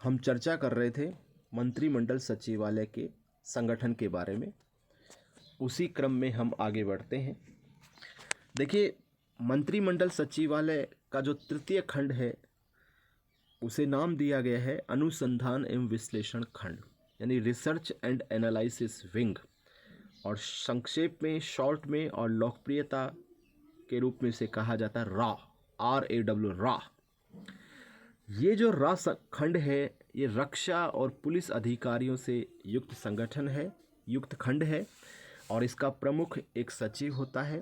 हम चर्चा कर रहे थे मंत्रिमंडल सचिवालय के संगठन के बारे में। उसी क्रम में हम आगे बढ़ते हैं। देखिए, मंत्रिमंडल सचिवालय का जो तृतीय खंड है उसे नाम दिया गया है अनुसंधान एवं विश्लेषण खंड, यानी रिसर्च एंड एनालिसिस विंग, और संक्षेप में, शॉर्ट में और लोकप्रियता के रूप में इसे कहा जाता है RAW, RAW, RAW। ये जो खंड है ये रक्षा और पुलिस अधिकारियों से युक्त संगठन है, युक्त खंड है, और इसका प्रमुख एक सचिव होता है।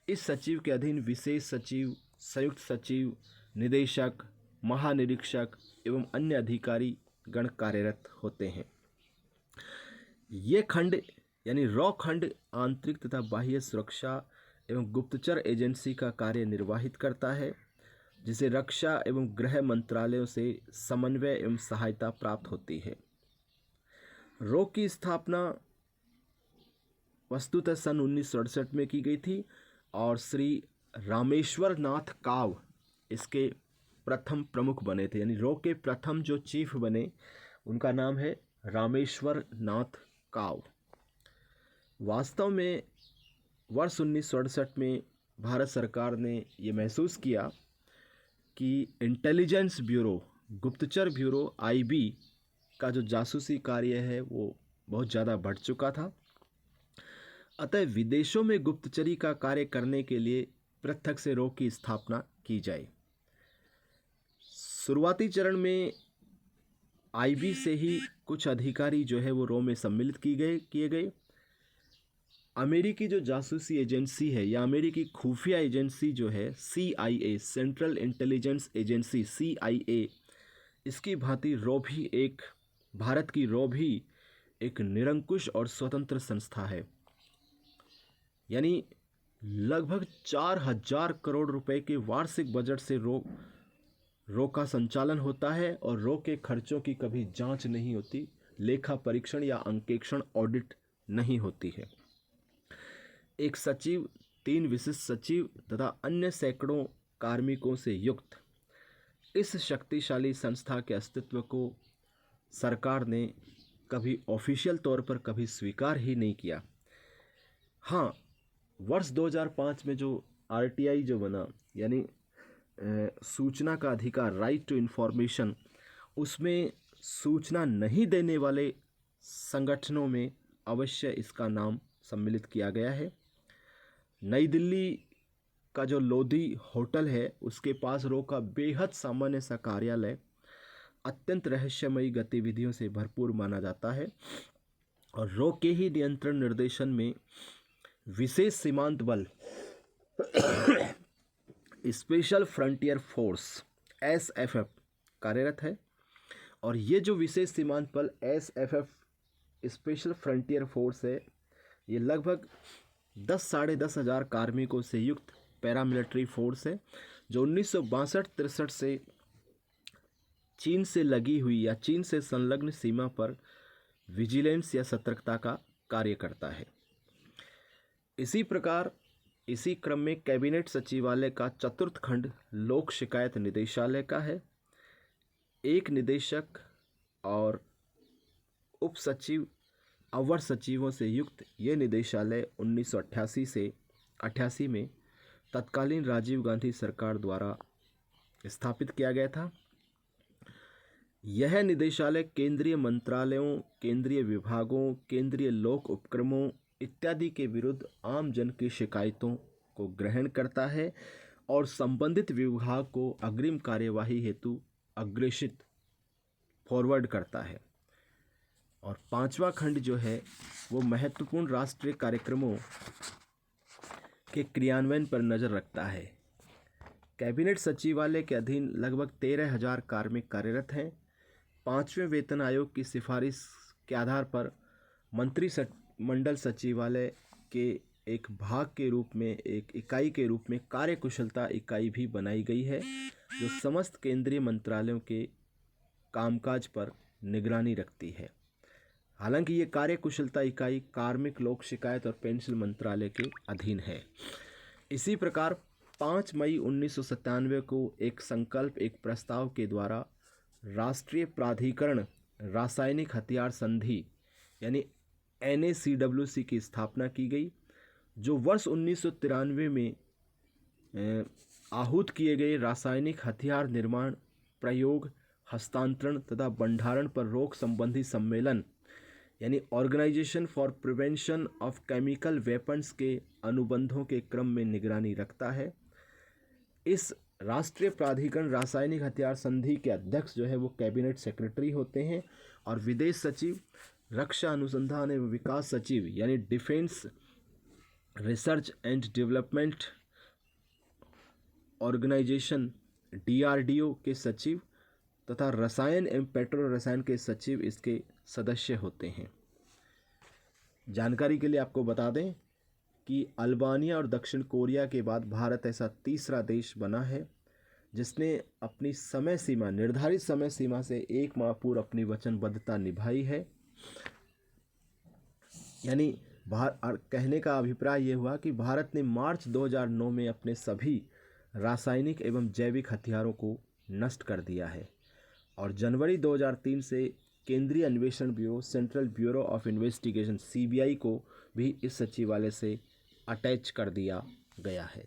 इस सचिव के अधीन विशेष सचिव, संयुक्त सचिव, निदेशक, महानिरीक्षक एवं अन्य अधिकारी गण कार्यरत होते हैं। ये खंड यानी रॉ खंड आंतरिक तथा बाह्य सुरक्षा एवं गुप्तचर एजेंसी का कार्य निर्वाहित करता है, जिसे रक्षा एवं गृह मंत्रालयों से समन्वय एवं सहायता प्राप्त होती है। रॉ की स्थापना वस्तुतः सन 1968 में की गई थी और श्री रामेश्वर नाथ काव इसके प्रथम प्रमुख बने थे। यानी रॉ के प्रथम जो चीफ बने उनका नाम है रामेश्वर नाथ काव। वास्तव में वर्ष 1968 में भारत सरकार ने ये महसूस किया कि इंटेलिजेंस ब्यूरो, गुप्तचर ब्यूरो IB का जो जासूसी कार्य है वो बहुत ज़्यादा बढ़ चुका था। अतः विदेशों में गुप्तचरी का कार्य करने के लिए पृथक से रॉ की स्थापना की जाए। शुरुआती चरण में IB से ही कुछ अधिकारी जो है वो रॉ में सम्मिलित किए गए। अमेरिकी जो जासूसी एजेंसी है या अमेरिकी खुफिया एजेंसी जो है CIA, central intelligence agency CIA, इसकी भांति रॉ भी भारत की रॉ भी एक निरंकुश और स्वतंत्र संस्था है। यानी लगभग 4000 करोड़ रुपए के वार्षिक बजट से रॉ का संचालन होता है और रॉ के खर्चों की कभी जांच नहीं होती, लेखा परीक्षण या अंकेक्षण ऑडिट नहीं होती है। एक सचिव, 3 विशिष्ट सचिव तथा अन्य सैकड़ों कार्मिकों से युक्त इस शक्तिशाली संस्था के अस्तित्व को सरकार ने कभी ऑफिशियल तौर पर कभी स्वीकार ही नहीं किया। हाँ, वर्ष 2005 में जो RTI जो बना, यानी सूचना का अधिकार, राइट टू इन्फॉर्मेशन, उसमें सूचना नहीं देने वाले संगठनों में अवश्य इसका नाम सम्मिलित किया गया है। नई दिल्ली का जो लोधी होटल है उसके पास रॉ का बेहद सामान्य सा कार्यालय अत्यंत रहस्यमयी गतिविधियों से भरपूर माना जाता है और रॉ के ही नियंत्रण निर्देशन में विशेष सीमांत बल स्पेशल फ्रंटियर फोर्स SFF कार्यरत है। और ये जो विशेष सीमांत बल SFF स्पेशल फ्रंटियर फोर्स है, ये लगभग 10-साढ़े 10,000 कार्मिकों से युक्त पैरामिलिट्री फोर्स है जो 1962-63 से चीन से लगी हुई या चीन से संलग्न सीमा पर विजिलेंस या सतर्कता का कार्य करता है। इसी प्रकार इसी क्रम में कैबिनेट सचिवालय का चतुर्थ खंड लोक शिकायत निदेशालय का है। एक निदेशक और उप सचिव, अवर सचिवों से युक्त ये निदेशालय 1988 से 88 में तत्कालीन राजीव गांधी सरकार द्वारा स्थापित किया गया था। यह निदेशालय केंद्रीय मंत्रालयों, केंद्रीय विभागों, केंद्रीय लोक उपक्रमों इत्यादि के विरुद्ध आम जन की शिकायतों को ग्रहण करता है और संबंधित विभाग को अग्रिम कार्यवाही हेतु अग्रेषित फॉरवर्ड करता है। और 5वां खंड जो है वो महत्वपूर्ण राष्ट्रीय कार्यक्रमों के क्रियान्वयन पर नज़र रखता है। कैबिनेट सचिवालय के अधीन लगभग 13,000 कार्मिक कार्यरत हैं। 5वें वेतन आयोग की सिफारिश के आधार पर मंत्रिमंडल सचिवालय के एक भाग के रूप में, एक इकाई के रूप में कार्यकुशलता इकाई भी बनाई गई है जो समस्त केंद्रीय मंत्रालयों के कामकाज पर निगरानी रखती है। हालांकि ये कार्यकुशलता इकाई कार्मिक, लोक शिकायत और पेंशन मंत्रालय के अधीन है। इसी प्रकार 5 मई 1997 को एक संकल्प, एक प्रस्ताव के द्वारा राष्ट्रीय प्राधिकरण रासायनिक हथियार संधि यानी NACWC की स्थापना की गई, जो वर्ष 1993 में आहूत किए गए रासायनिक हथियार निर्माण, प्रयोग, हस्तांतरण तथा भंडारण पर रोक संबंधी सम्मेलन यानी organisation for prevention of chemical weapons के अनुबंधों के क्रम में निगरानी रखता है। इस राष्ट्रीय प्राधिकरण रासायनिक हथियार संधि के अध्यक्ष जो है वो कैबिनेट सेक्रेटरी होते हैं, और विदेश सचिव, रक्षा अनुसंधान एवं विकास सचिव यानी defence research and development organisation DRDO के सचिव तथा रसायन एवं पेट्रो रसायन के सचिव इसके सदस्य होते हैं। जानकारी के लिए आपको बता दें कि अल्बानिया और दक्षिण कोरिया के बाद भारत ऐसा तीसरा देश बना है जिसने अपनी समय सीमा, निर्धारित समय सीमा से 1 माह पूर्व अपनी वचनबद्धता निभाई है। यानी कहने का अभिप्राय ये हुआ कि भारत ने मार्च 2009 में अपने सभी रासायनिक एवं जैविक हथियारों को नष्ट कर दिया है, और जनवरी 2003 से केंद्रीय अन्वेषण bureau, central bureau of investigation CBI को भी इस सचिवालय से अटैच कर दिया गया है।